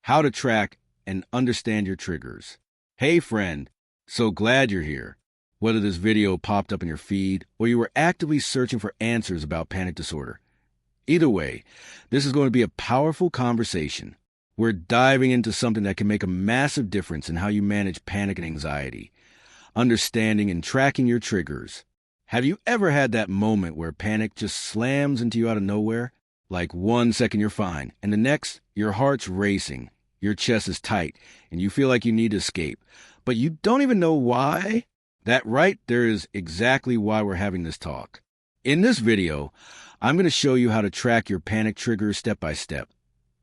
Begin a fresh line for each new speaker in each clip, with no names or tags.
how to track and understand your triggers. Hey friend, so glad you're here. Whether this video popped up in your feed or you were actively searching for answers about panic disorder. Either way, this is going to be a powerful conversation. We're diving into something that can make a massive difference in how you manage panic and anxiety, understanding and tracking your triggers. Have you ever had that moment where panic just slams into you out of nowhere? Like 1 second you're fine, and the next, your heart's racing, your chest is tight, and you feel like you need to escape, but you don't even know why? That right there is exactly why we're having this talk. In this video, I'm going to show you how to track your panic triggers step by step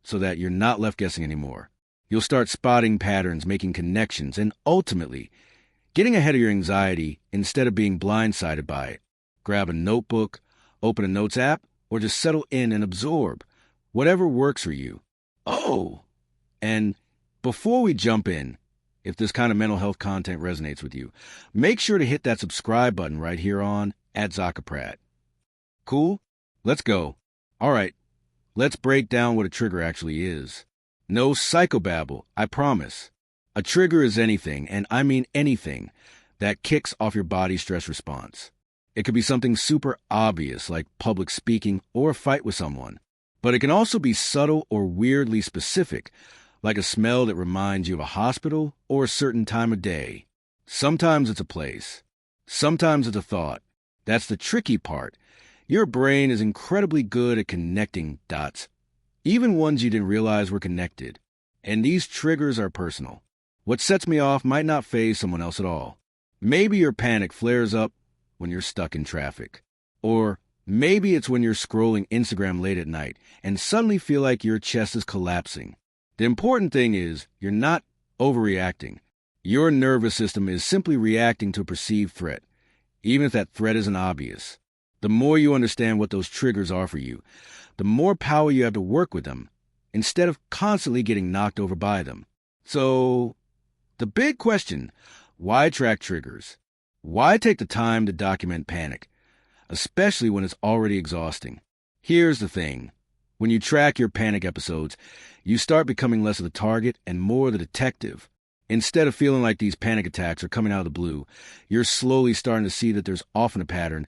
so that you're not left guessing anymore. You'll start spotting patterns, making connections, and ultimately, getting ahead of your anxiety instead of being blindsided by it. Grab a notebook, open a notes app, or just settle in and absorb whatever works for you. Oh, and before we jump in, if this kind of mental health content resonates with you, make sure to hit that subscribe button right here on @Zakaprat. Cool? Let's go. All right, let's break down what a trigger actually is. No psychobabble, I promise. A trigger is anything, and I mean anything, that kicks off your body's stress response. It could be something super obvious like public speaking or a fight with someone, but it can also be subtle or weirdly specific, like a smell that reminds you of a hospital or a certain time of day. Sometimes it's a place. Sometimes it's a thought. That's the tricky part. Your brain is incredibly good at connecting dots, even ones you didn't realize were connected. And these triggers are personal. What sets me off might not faze someone else at all. Maybe your panic flares up when you're stuck in traffic. Or maybe it's when you're scrolling Instagram late at night and suddenly feel like your chest is collapsing. The important thing is you're not overreacting. Your nervous system is simply reacting to a perceived threat, even if that threat isn't obvious. The more you understand what those triggers are for you, the more power you have to work with them, instead of constantly getting knocked over by them. So, the big question, why track triggers? Why take the time to document panic, especially when it's already exhausting? Here's the thing. When you track your panic episodes, you start becoming less of the target and more the detective. Instead of feeling like these panic attacks are coming out of the blue, you're slowly starting to see that there's often a pattern.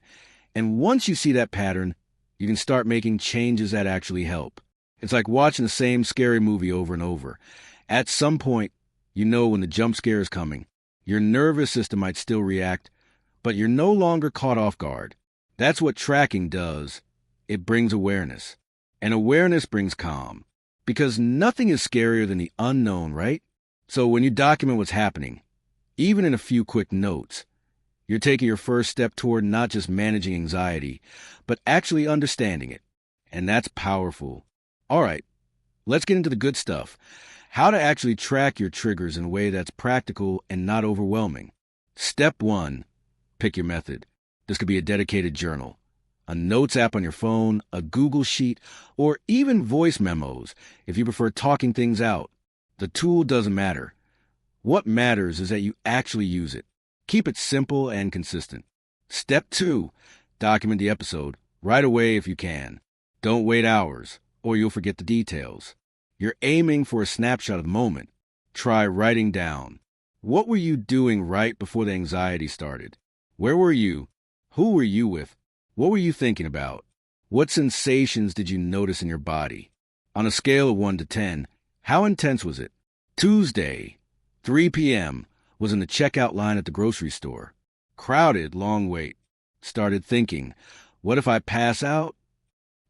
And once you see that pattern, you can start making changes that actually help. It's like watching the same scary movie over and over. At some point, you know when the jump scare is coming. Your nervous system might still react, but you're no longer caught off guard. That's what tracking does. It brings awareness. And awareness brings calm. Because nothing is scarier than the unknown, right? So when you document what's happening, even in a few quick notes, you're taking your first step toward not just managing anxiety, but actually understanding it. And that's powerful. All right, let's get into the good stuff. How to actually track your triggers in a way that's practical and not overwhelming. Step 1, pick your method. This could be a dedicated journal, a notes app on your phone, a Google Sheet, or even voice memos if you prefer talking things out. The tool doesn't matter. What matters is that you actually use it. Keep it simple and consistent. Step 2, document the episode right away if you can. Don't wait hours, or you'll forget the details. You're aiming for a snapshot of the moment. Try writing down. What were you doing right before the anxiety started? Where were you? Who were you with? What were you thinking about? What sensations did you notice in your body? On a scale of 1 to 10, how intense was it? Tuesday, 3 p.m., was in the checkout line at the grocery store. Crowded, long wait. Started thinking, what if I pass out?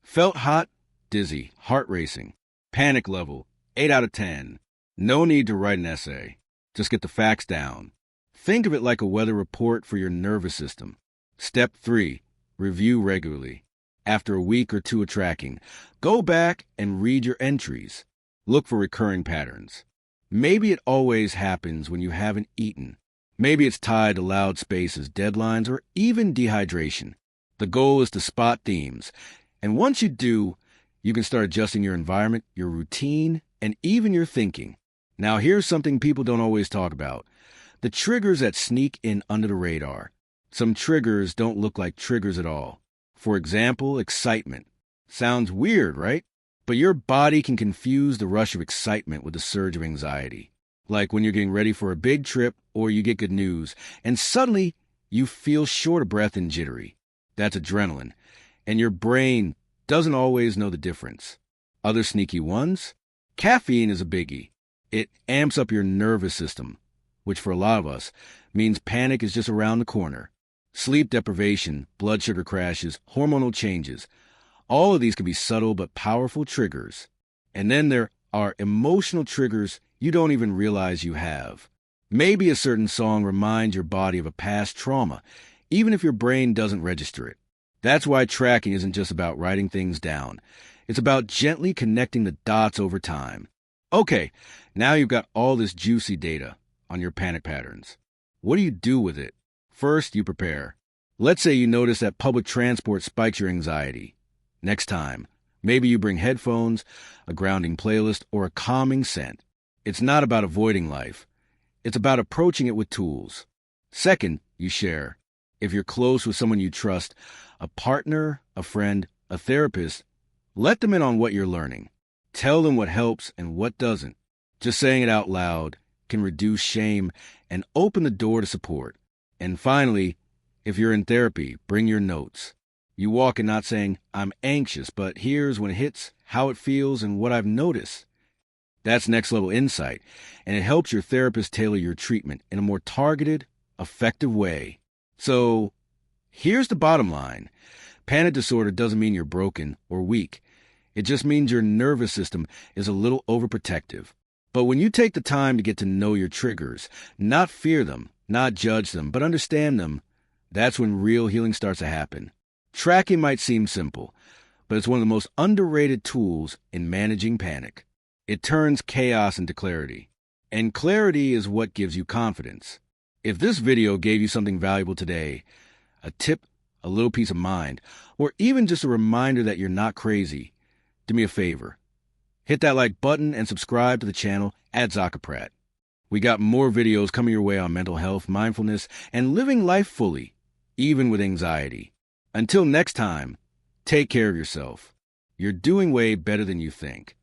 Felt hot, dizzy, heart racing. Panic level, 8 out of 10. No need to write an essay. Just get the facts down. Think of it like a weather report for your nervous system. Step 3, review regularly. After a week or two of tracking, go back and read your entries. Look for recurring patterns. Maybe it always happens when you haven't eaten. Maybe it's tied to loud spaces, deadlines, or even dehydration. The goal is to spot themes. And once you do, you can start adjusting your environment, your routine, and even your thinking. Now, here's something people don't always talk about. The triggers that sneak in under the radar. Some triggers don't look like triggers at all. For example, excitement. Sounds weird, right? But your body can confuse the rush of excitement with the surge of anxiety. Like when you're getting ready for a big trip or you get good news, and suddenly you feel short of breath and jittery. That's adrenaline, and your brain doesn't always know the difference. Other sneaky ones? Caffeine is a biggie. It amps up your nervous system, which for a lot of us means panic is just around the corner. Sleep deprivation, blood sugar crashes, hormonal changes. All of these can be subtle but powerful triggers. And then there are emotional triggers you don't even realize you have. Maybe a certain song reminds your body of a past trauma, even if your brain doesn't register it. That's why tracking isn't just about writing things down. It's about gently connecting the dots over time. Okay, now you've got all this juicy data on your panic patterns. What do you do with it? First, you prepare. Let's say you notice that public transport spikes your anxiety. Next time, maybe you bring headphones, a grounding playlist, or a calming scent. It's not about avoiding life. It's about approaching it with tools. Second, you share. If you're close with someone you trust, a partner, a friend, a therapist, let them in on what you're learning. Tell them what helps and what doesn't. Just saying it out loud can reduce shame and open the door to support. And finally, if you're in therapy, bring your notes. You walk in not saying, I'm anxious, but here's when it hits, how it feels, and what I've noticed. That's next level insight, and it helps your therapist tailor your treatment in a more targeted, effective way. So, here's the bottom line. Panic disorder doesn't mean you're broken or weak. It just means your nervous system is a little overprotective. But when you take the time to get to know your triggers, not fear them, not judge them, but understand them, that's when real healing starts to happen. Tracking might seem simple, but it's one of the most underrated tools in managing panic. It turns chaos into clarity, and clarity is what gives you confidence. If this video gave you something valuable today, a tip, a little peace of mind, or even just a reminder that you're not crazy, do me a favor. Hit that like button and subscribe to the channel at Zakaprat. We got more videos coming your way on mental health, mindfulness, and living life fully, even with anxiety. Until next time, take care of yourself. You're doing way better than you think.